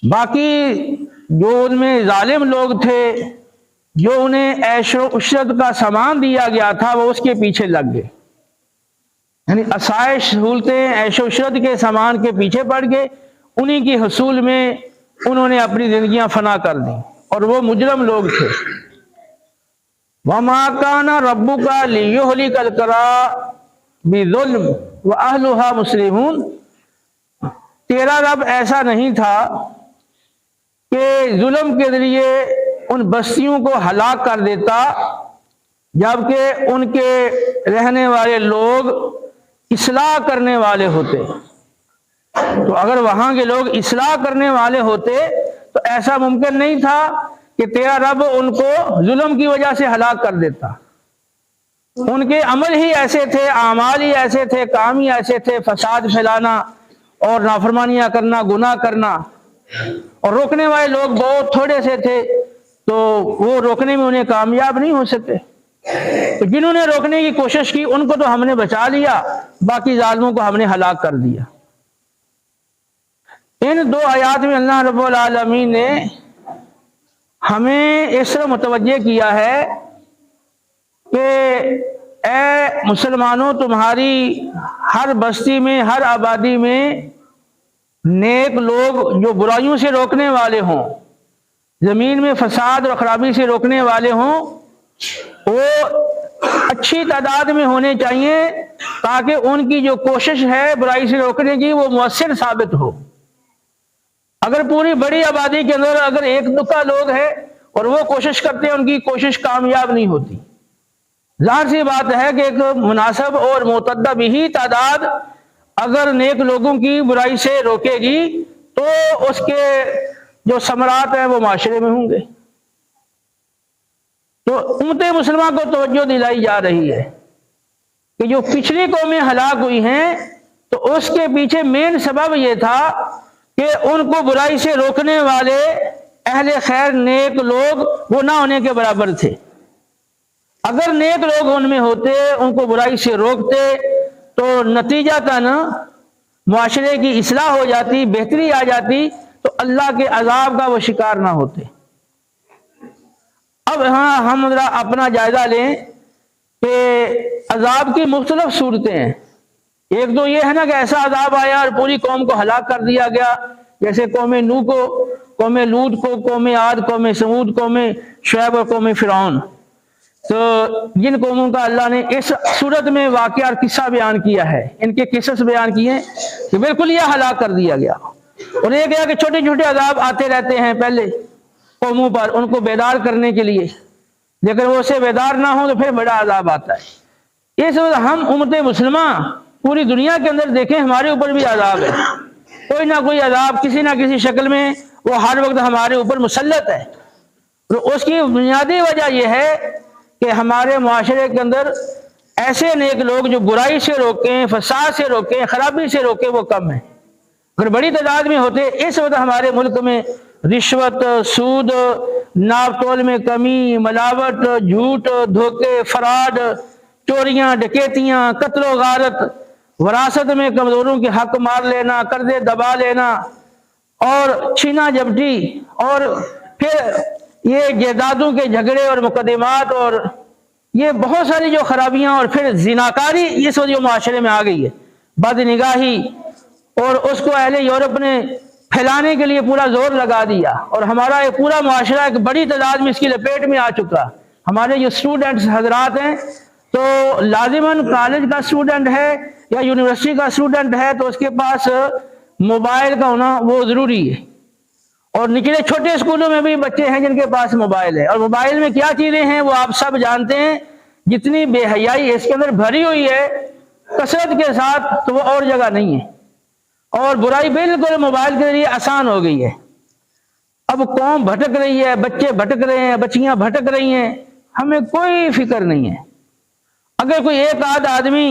باقی جو ان میں ظالم لوگ تھے، جو انہیں عیش و عشرت کا سامان دیا گیا تھا، وہ اس کے پیچھے لگ گئے، یعنی آسائش سہولتیں عیش و عشرت کے سامان کے پیچھے پڑ گئے، انہی کی حصول میں انہوں نے اپنی زندگیاں فنا کر دیں، اور وہ مجرم لوگ تھے۔ وَمَا كَانَ رَبُّكَ لِيُهْلِكَ الْقُرَىٰ بِظُلْمٍ وَأَهْلُهَا مُصْلِحُونَ، تیرا رب ایسا نہیں تھا کہ ظلم کے ذریعے ان بستیوں کو ہلاک کر دیتا جبکہ ان کے رہنے والے لوگ اصلاح کرنے والے ہوتے۔ تو اگر وہاں کے لوگ اصلاح کرنے والے ہوتے تو ایسا ممکن نہیں تھا کہ تیرا رب ان کو ظلم کی وجہ سے ہلاک کر دیتا۔ ان کے عمل ہی ایسے تھے، اعمال ہی ایسے تھے، کام ہی ایسے تھے، فساد پھیلانا اور نافرمانیاں کرنا، گناہ کرنا، اور روکنے والے لوگ بہت تھوڑے سے تھے، تو وہ روکنے میں انہیں کامیاب نہیں ہو سکے۔ تو جنہوں نے روکنے کی کوشش کی ان کو تو ہم نے بچا لیا، باقی ظالموں کو ہم نے ہلاک کر دیا۔ ان دو آیات میں اللہ رب العالمین نے ہمیں اس طرح متوجہ کیا ہے کہ اے مسلمانوں، تمہاری ہر بستی میں، ہر آبادی میں نیک لوگ جو برائیوں سے روکنے والے ہوں، زمین میں فساد اور خرابی سے روکنے والے ہوں، وہ اچھی تعداد میں ہونے چاہیے تاکہ ان کی جو کوشش ہے برائی سے روکنے کی وہ مؤثر ثابت ہو۔ اگر پوری بڑی آبادی کے اندر اگر ایک دکا لوگ ہیں اور وہ کوشش کرتے ہیں، ان کی کوشش کامیاب نہیں ہوتی۔ ظاہر سی بات ہے کہ ایک مناسب اور معتدل بھی تعداد اگر نیک لوگوں کی برائی سے روکے گی تو اس کے جو ثمرات ہیں وہ معاشرے میں ہوں گے۔ تو امت مسلمہ کو توجہ دلائی جا رہی ہے کہ جو پچھلی قومیں ہلاک ہوئی ہیں تو اس کے پیچھے مین سبب یہ تھا کہ ان کو برائی سے روکنے والے اہل خیر نیک لوگ وہ نہ ہونے کے برابر تھے۔ اگر نیک لوگ ان میں ہوتے، ان کو برائی سے روکتے، تو نتیجتاً معاشرے کی اصلاح ہو جاتی، بہتری آ جاتی، تو اللہ کے عذاب کا وہ شکار نہ ہوتے۔ اب ہم ذرا اپنا جائزہ لیں کہ عذاب کی مختلف صورتیں ہیں۔ ایک تو یہ ہے نا کہ ایسا عذاب آیا اور پوری قوم کو ہلاک کر دیا گیا، جیسے قوم نوح کو، قوم لوط کو، قوم عاد، قوم سمود، قوم شعیب اور قوم فرعون۔ تو جن قوموں کا اللہ نے اس صورت میں واقعہ اور قصہ بیان کیا ہے، ان کے قصص بیان کیے ہیں کہ بالکل یہ ہلاک کر دیا گیا۔ اور یہ کیا کہ چھوٹے چھوٹے عذاب آتے رہتے ہیں پہلے قوموں پر ان کو بیدار کرنے کے لیے، لیکن وہ اسے بیدار نہ ہوں تو پھر بڑا عذاب آتا ہے۔ اس وقت ہم امت مسلمہ پوری دنیا کے اندر دیکھیں، ہمارے اوپر بھی عذاب ہے، کوئی نہ کوئی عذاب کسی نہ کسی شکل میں وہ ہر وقت ہمارے اوپر مسلط ہے۔ تو اس کی بنیادی وجہ یہ ہے کہ ہمارے معاشرے کے اندر ایسے نیک لوگ جو برائی سے روکیں، فساد سے روکیں، خرابی سے روکیں، وہ کم ہیں۔ اگر بڑی تعداد میں ہوتے، اس وقت ہمارے ملک میں رشوت، سود، ناپ تول میں کمی، ملاوٹ، جھوٹ، دھوکے، فراڈ، چوریاں، ڈکیتیاں، قتل و غارت، وراثت میں کمزوروں کے حق مار لینا، قرضے دبا لینا، اور چھینا جھپٹی، اور پھر یہ جائیدادوں کے جھگڑے اور مقدمات، اور یہ بہت ساری جو خرابیاں، اور پھر زناکاری اس وجہ معاشرے میں آ گئی ہے، بد نگاہی، اور اس کو اہل یورپ نے پھیلانے کے لیے پورا زور لگا دیا، اور ہمارا ایک پورا معاشرہ ایک بڑی تعداد میں اس کی لپیٹ میں آ چکا۔ ہمارے جو اسٹوڈنٹس حضرات ہیں تو لازماً کالج کا اسٹوڈنٹ ہے یا یونیورسٹی کا اسٹوڈنٹ ہے تو اس کے پاس موبائل کا ہونا وہ ضروری ہے، اور نچلے چھوٹے اسکولوں میں بھی بچے ہیں جن کے پاس موبائل ہے، اور موبائل میں کیا چیزیں ہیں وہ آپ سب جانتے ہیں۔ جتنی بے حیائی اس کے اندر بھری ہوئی ہے کثرت کے ساتھ تو وہ اور جگہ نہیں ہے، اور برائی بالکل موبائل کے ذریعے آسان ہو گئی ہے۔ اب قوم بھٹک رہی ہے، بچے بھٹک رہے ہیں، بچیاں بھٹک رہی ہیں، ہمیں کوئی فکر نہیں ہے۔ اگر کوئی ایک آدھ آدمی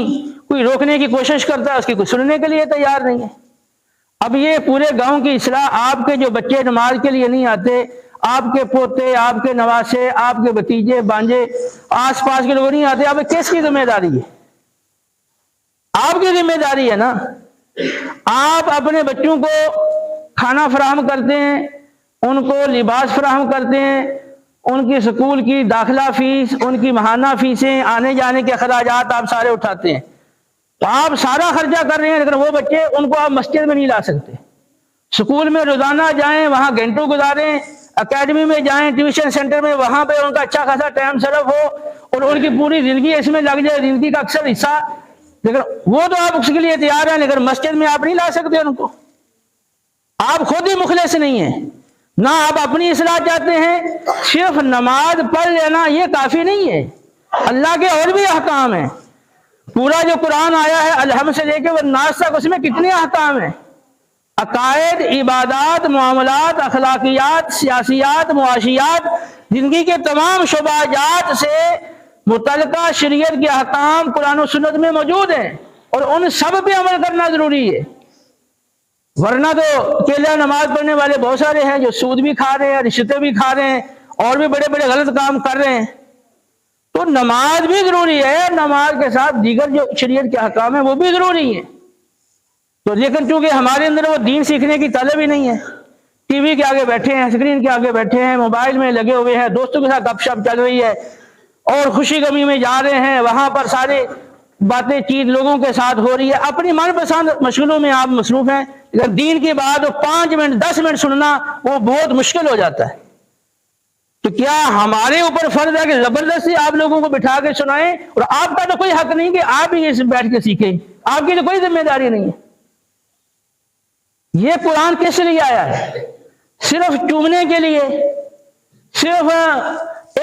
کوئی روکنے کی کوشش کرتا ہے، اس کی کوئی سننے کے لیے تیار نہیں ہے۔ اب یہ پورے گاؤں کی اصلاح، آپ کے جو بچے نماز کے لیے نہیں آتے، آپ کے پوتے، آپ کے نواسے، آپ کے بھتیجے بانجے، آس پاس کے لوگ نہیں آتے، اب کس کی ذمہ داری ہے؟ آپ کی ذمہ داری ہے نا۔ آپ اپنے بچوں کو کھانا فراہم کرتے ہیں، ان کو لباس فراہم کرتے ہیں، ان کی سکول کی داخلہ فیس، ان کی ماہانہ فیسیں، آنے جانے کے اخراجات آپ سارے اٹھاتے ہیں، تو آپ سارا خرچہ کر رہے ہیں، لیکن وہ بچے ان کو آپ مسجد میں نہیں لا سکتے۔ سکول میں روزانہ جائیں، وہاں گھنٹوں گزاریں، اکیڈمی میں جائیں، ٹیوشن سینٹر میں، وہاں پہ ان کا اچھا خاصا ٹائم صرف ہو اور ان کی پوری زندگی اس میں لگ جائے، زندگی کا اکثر حصہ، لیکن وہ تو آپ اس کے لیے تیار ہیں، لیکن مسجد میں آپ نہیں لا سکتے ان کو۔ آپ خود ہی مخلص نہیں ہیں، نہ آپ اپنی اصلاح چاہتے ہیں، صرف نماز پڑھ لینا یہ کافی نہیں ہے، اللہ کے اور بھی احکام ہیں۔ پورا جو قرآن آیا ہے الحمد سے لے کے والناس تک، اس میں کتنے احکام ہیں، عقائد، عبادات، معاملات، اخلاقیات، سیاسیات، معاشیات، زندگی کے تمام شعبہ جات سے متعلقہ شریعت کے احکام قرآن و سنت میں موجود ہیں، اور ان سب پہ عمل کرنا ضروری ہے۔ ورنہ تو اکیلا نماز پڑھنے والے بہت سارے ہیں جو سود بھی کھا رہے ہیں، رشوتیں بھی کھا رہے ہیں، اور بھی بڑے بڑے غلط کام کر رہے ہیں۔ تو نماز بھی ضروری ہے، نماز کے ساتھ دیگر جو شریعت کے احکام ہیں وہ بھی ضروری ہیں۔ تو لیکن چونکہ ہمارے اندر وہ دین سیکھنے کی طلب ہی نہیں ہے، ٹی وی کے آگے بیٹھے ہیں، اسکرین کے آگے بیٹھے ہیں، موبائل میں لگے ہوئے ہیں، دوستوں کے ساتھ گپ شپ چل رہی ہے، اور خوشی غمی میں جا رہے ہیں، وہاں پر سارے باتیں چیت لوگوں کے ساتھ ہو رہی ہے، اپنی من پسند مشغولوں میں آپ مصروف ہیں، لیکن دین کی بات 5 منٹ 10 منٹ سننا وہ بہت مشکل ہو جاتا ہے۔ تو کیا ہمارے اوپر فرض ہے کہ زبردستی آپ لوگوں کو بٹھا کے سنائیں؟ اور آپ کا تو کوئی حق نہیں کہ آپ ہی اس بیٹھ کے سیکھیں، آپ کی تو کوئی ذمہ داری نہیں ہے۔ یہ قرآن کس لیے آیا ہے؟ صرف چومنے کے لیے، صرف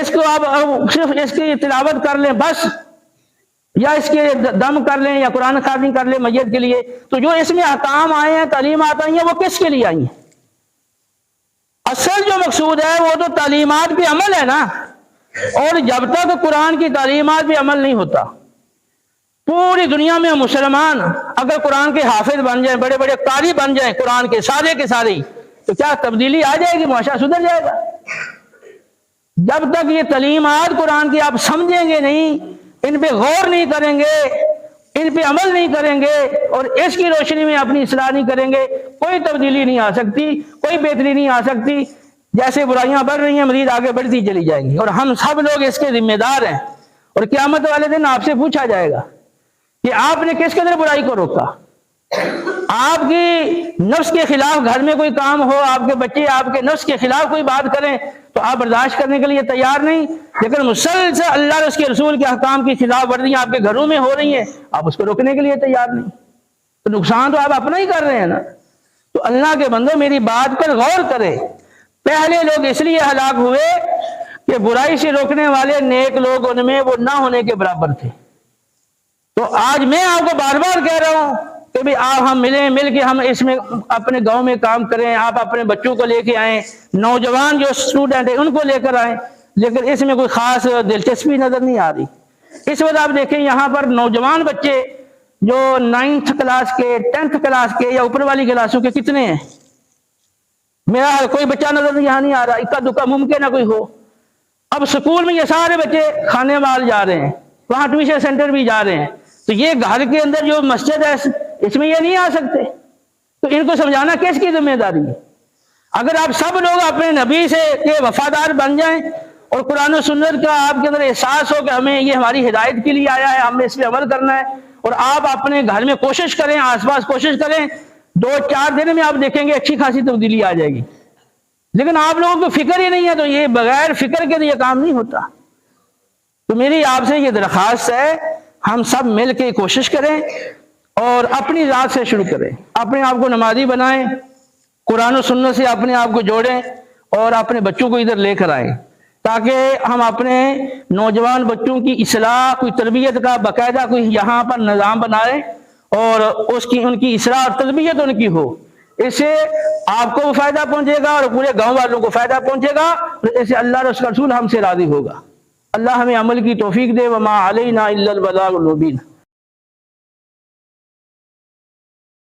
اس کو آپ صرف اس کی تلاوت کر لیں بس، یا اس کے دم کر لیں، یا قرآن خوانی کر لیں میت کے لیے؟ تو جو اس میں احکام آئے ہیں، تعلیمات آئی ہیں، وہ کس کے لیے آئی ہیں؟ اصل جو مقصود ہے وہ تو تعلیمات پہ عمل ہے نا، اور جب تک قرآن کی تعلیمات پہ عمل نہیں ہوتا، پوری دنیا میں مسلمان اگر قرآن کے حافظ بن جائیں، بڑے بڑے قاری بن جائیں قرآن کے سارے، تو کیا تبدیلی آ جائے گی؟ معاشرہ سدھر جائے گا؟ جب تک یہ تعلیمات قرآن کی آپ سمجھیں گے نہیں، ان پہ غور نہیں کریں گے، ان پہ عمل نہیں کریں گے، اور اس کی روشنی میں اپنی اصلاح نہیں کریں گے، کوئی تبدیلی نہیں آ سکتی، کوئی بہتری نہیں آ سکتی۔ جیسے برائیاں بڑھ رہی ہیں، مزید آگے بڑھتی چلی جائیں گی، اور ہم سب لوگ اس کے ذمہ دار ہیں، اور قیامت والے دن آپ سے پوچھا جائے گا کہ آپ نے کس قدر برائی کو روکا۔ آپ کی نفس کے خلاف گھر میں کوئی کام ہو، آپ کے بچے آپ کے نفس کے خلاف کوئی بات کریں تو آپ برداشت کرنے کے لیے تیار نہیں، لیکن مسلسل اللہ اور اس کے رسول کے احکام کی خلاف ورزیاں آپ کے گھروں میں ہو رہی ہیں، آپ اس کو روکنے کے لیے تیار نہیں، تو نقصان تو آپ اپنا ہی کر رہے ہیں نا۔ تو اللہ کے بندو میری بات پر غور کرے، پہلے لوگ اس لیے ہلاک ہوئے کہ برائی سے روکنے والے نیک لوگ ان میں وہ نہ ہونے کے برابر تھے۔ تو آج میں آپ کو بار بار کہہ رہا ہوں کہ بھی آپ ہم ملیں، مل کے ہم اس میں اپنے گاؤں میں کام کریں، آپ اپنے بچوں کو لے کے آئیں، نوجوان جو اسٹوڈنٹ ہیں ان کو لے کر آئیں، لیکن اس میں کوئی خاص دلچسپی نظر نہیں آ رہی۔ اس وقت آپ دیکھیں یہاں پر نوجوان بچے جو 9th کلاس کے، 10th کلاس کے یا اوپر والی کلاسوں کے کتنے ہیں؟ میرا کوئی بچہ نظر یہاں نہیں آ رہا، اکا دکا ممکن ہے کوئی ہو۔ اب سکول میں یہ سارے بچے کھانے وال جا رہے ہیں، وہاں ٹیوشن سینٹر بھی جا رہے ہیں، تو یہ گھر کے اندر جو مسجد ہے اس میں یہ نہیں آ سکتے، تو ان کو سمجھانا کس کی ذمہ داری ہے؟ اگر آپ سب لوگ اپنے نبی سے کے وفادار بن جائیں اور قرآن و سنت کا آپ کے اندر احساس ہو کہ ہمیں یہ ہماری ہدایت کے لیے آیا ہے، ہم نے اس پہ عمل کرنا ہے، اور آپ اپنے گھر میں کوشش کریں، آس پاس کوشش کریں، 2-4 دن میں آپ دیکھیں گے اچھی خاصی تبدیلی آ جائے گی۔ لیکن آپ لوگوں کو فکر ہی نہیں ہے، تو یہ بغیر فکر کے یہ کام نہیں ہوتا۔ تو میری آپ سے یہ درخواست ہے، ہم سب مل کے کوشش کریں اور اپنی ذات سے شروع کریں، اپنے آپ کو نمازی بنائیں، قرآن و سنت سے اپنے آپ کو جوڑیں، اور اپنے بچوں کو ادھر لے کر آئیں، تاکہ ہم اپنے نوجوان بچوں کی اصلاح، کوئی تربیت کا باقاعدہ کوئی یہاں پر نظام بنائیں، اور ان کی اصلاح اور تربیت ان کی ہو۔ اس سے آپ کو فائدہ پہنچے گا اور پورے گاؤں والوں کو فائدہ پہنچے گا، اور اس سے اللہ اور اس کا رسول ہم سے راضی ہوگا۔ اللہ ہمیں عمل کی توفیق دے، وما علینا الا البلاغ المبین۔